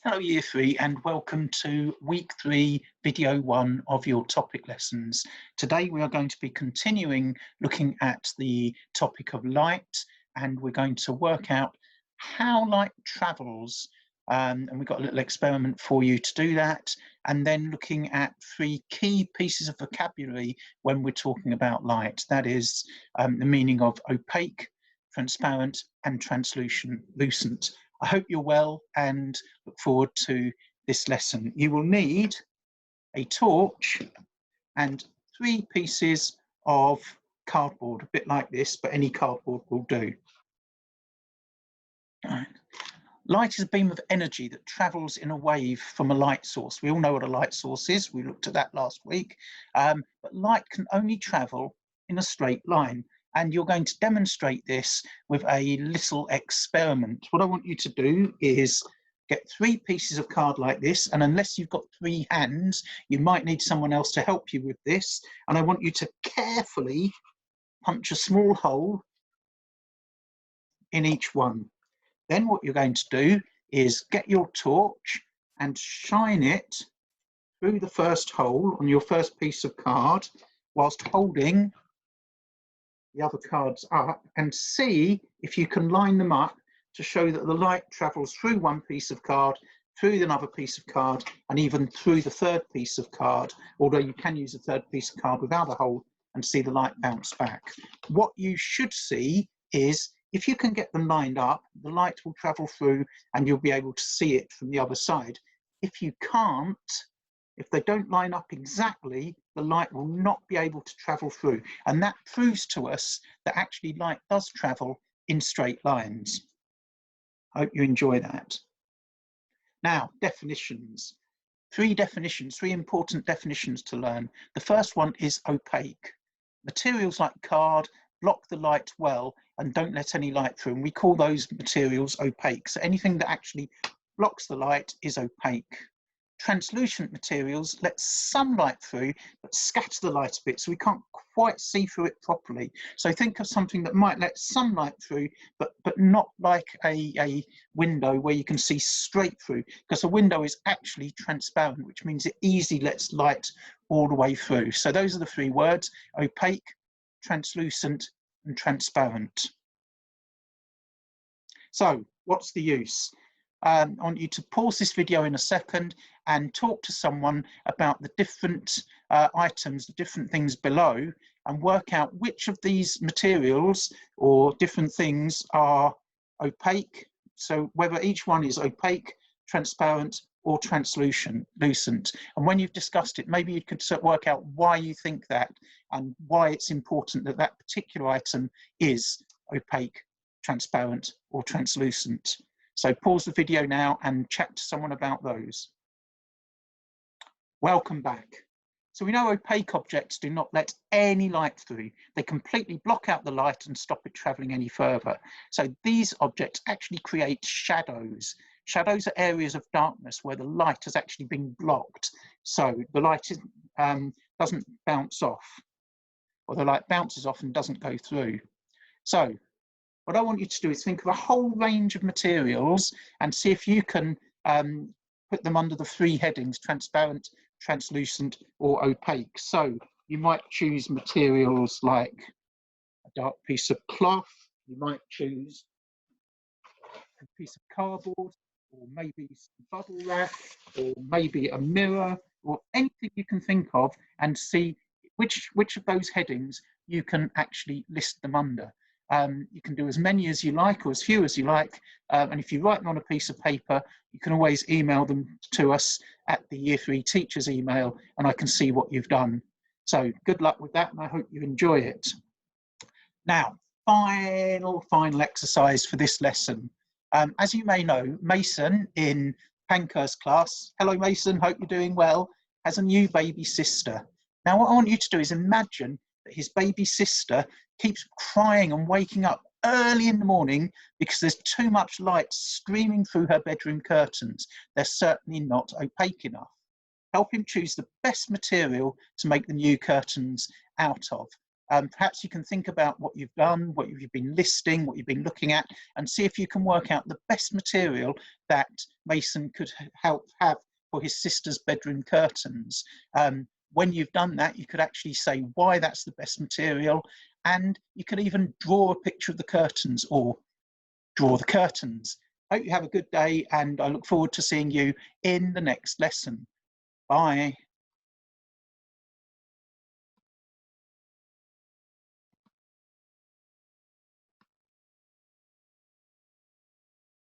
Hello Year 3 and welcome to week 3 video 1 of your topic lessons. Today we are going to be continuing looking at the topic of light, and we're going to work out how light travels, and we've got a little experiment for you to do that, and then looking at 3 key pieces of vocabulary when we're talking about light. That is the meaning of opaque, transparent and translucent. I hope you're well and look forward to this lesson. You will need a torch and 3 pieces of cardboard, a bit like this, but any cardboard will do. Right. Light is a beam of energy that travels in a wave from a light source. We all know what a light source is. We looked at that last week. But light can only travel in a straight line. And you're going to demonstrate this with a little experiment. What I want you to do is get 3 pieces of card like this, and unless you've got 3 hands, you might need someone else to help you with this. And I want you to carefully punch a small hole in each one. Then what you're going to do is get your torch and shine it through the first hole on your first piece of card, whilst holding the other cards up, and see if you can line them up to show that the light travels through one piece of card, through another piece of card, and even through the third piece of card, although you can use a third piece of card without a hole and see the light bounce back. What you should see is, if you can get them lined up, the light will travel through and you'll be able to see it from the other side. If you can't, if they don't line up exactly, the light will not be able to travel through. And that proves to us that actually light does travel in straight lines. I hope you enjoy that. Now, definitions. 3 definitions, 3 important definitions to learn. The first one is opaque. Materials like card block the light well and don't let any light through, and we call those materials opaque. So anything that actually blocks the light is opaque. Translucent materials let some light through but scatter the light a bit, so we can't quite see through it properly. So think of something that might let some light through but not like a window where you can see straight through, because a window is actually transparent, which means it easily lets light all the way through. So those are the 3 words: opaque, translucent and transparent. So what's the use? I want you to pause this video in a second and talk to someone about the different items, the different things below, and work out which of these materials or different things are opaque. So whether each one is opaque, transparent or translucent. And when you've discussed it, maybe you could work out why you think that and why it's important that that particular item is opaque, transparent or translucent. So pause the video now and chat to someone about those. Welcome back. So we know opaque objects do not let any light through. They completely block out the light and stop it traveling any further. So these objects actually create shadows. Shadows are areas of darkness where the light has actually been blocked. So the light doesn't bounce off, or the light bounces off and doesn't go through. So what I want you to do is think of a whole range of materials and see if you can put them under the 3 headings: transparent, translucent or opaque. So you might choose materials like a dark piece of cloth, you might choose a piece of cardboard, or maybe some bubble wrap, or maybe a mirror, or anything you can think of, and see which of those headings you can actually list them under. You can do as many as you like or as few as you like, and if you write them on a piece of paper, you can always email them to us at the Year 3 teacher's email, and I can see what you've done. So good luck with that, and I hope you enjoy it. Now, final exercise for this lesson. As you may know, Mason in Panker's class, hello Mason, hope you're doing well, has a new baby sister. Now what I want you to do is imagine that his baby sister keeps crying and waking up early in the morning because there's too much light streaming through her bedroom curtains. They're certainly not opaque enough. Help him choose the best material to make the new curtains out of. Perhaps you can think about what you've done, what you've been listing, what you've been looking at, and see if you can work out the best material that Mason could help have for his sister's bedroom curtains. When you've done that, you could actually say why that's the best material, and you could even draw a picture of the curtains or draw the curtains. Hope you have a good day, and I look forward to seeing you in the next lesson. Bye.